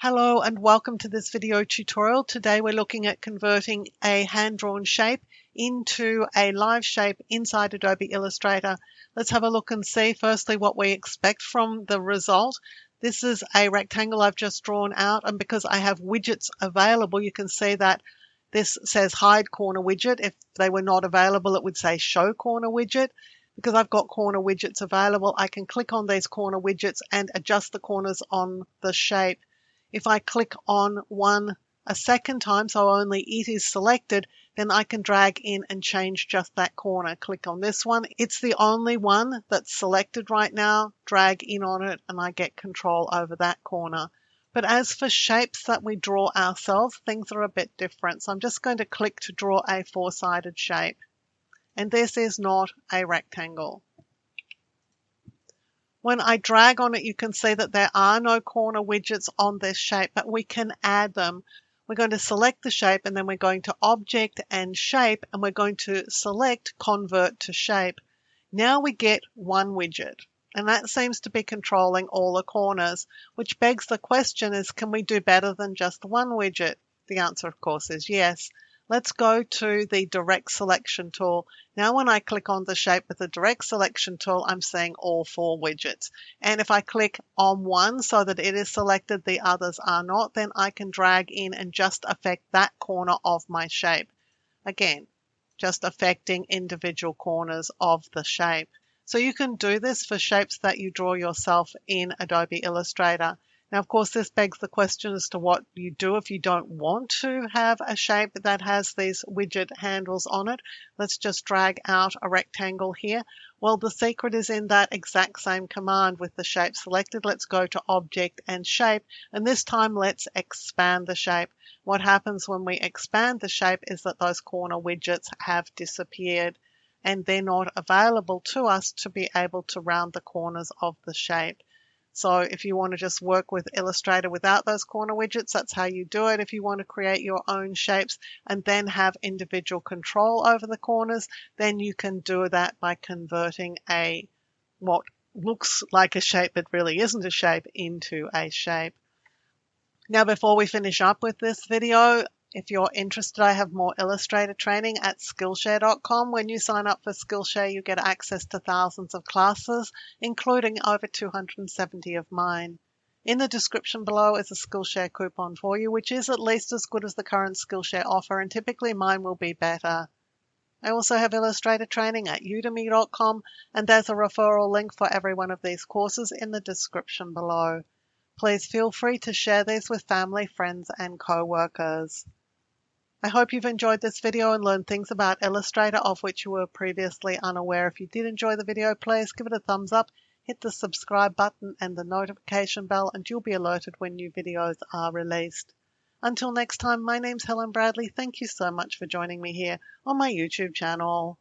Hello and welcome to this video tutorial. Today we're looking at converting a hand-drawn shape into a live shape inside Adobe Illustrator. Let's have a look and see firstly what we expect from the result. This is a rectangle I've just drawn out, and because I have widgets available, you can see that this says hide corner widget. If they were not available, it would say show corner widget. Because I've got corner widgets available, I can click on these corner widgets and adjust the corners on the shape. If I click on one a second time, so only it is selected, then I can drag in and change just that corner. Click on this one. It's the only one that's selected right now. Drag in on it and I get control over that corner. But as for shapes that we draw ourselves, things are a bit different. So I'm just going to click to draw a four-sided shape. And this is not a rectangle. When I drag on it, you can see that there are no corner widgets on this shape, but we can add them. We're going to select the shape and then we're going to Object and Shape, and we're going to select Convert to Shape. Now we get one widget, and that seems to be controlling all the corners, which begs the question is, can we do better than just one widget? The answer, of course, is yes. Let's go to the Direct Selection tool. Now when I click on the shape with the Direct Selection tool, I'm seeing all four widgets. And if I click on one so that it is selected, the others are not, then I can drag in and just affect that corner of my shape. Again, just affecting individual corners of the shape. So you can do this for shapes that you draw yourself in Adobe Illustrator. Now, of course, this begs the question as to what you do if you don't want to have a shape that has these widget handles on it. Let's just drag out a rectangle here. Well, the secret is in that exact same command with the shape selected. Let's go to Object and Shape, and this time let's expand the shape. What happens when we expand the shape is that those corner widgets have disappeared, and they're not available to us to be able to round the corners of the shape. So if you want to just work with Illustrator without those corner widgets, that's how you do it. If you want to create your own shapes and then have individual control over the corners, then you can do that by converting what looks like a shape but really isn't a shape into a shape. Now, before we finish up with this video, if you're interested, I have more Illustrator training at Skillshare.com. When you sign up for Skillshare, you get access to thousands of classes, including over 270 of mine. In the description below is a Skillshare coupon for you, which is at least as good as the current Skillshare offer, and typically mine will be better. I also have Illustrator training at Udemy.com, and there's a referral link for every one of these courses in the description below. Please feel free to share these with family, friends, and co-workers. I hope you've enjoyed this video and learned things about Illustrator of which you were previously unaware. If you did enjoy the video, please give it a thumbs up, hit the subscribe button and the notification bell, and you'll be alerted when new videos are released. Until next time, my name's Helen Bradley. Thank you so much for joining me here on my YouTube channel.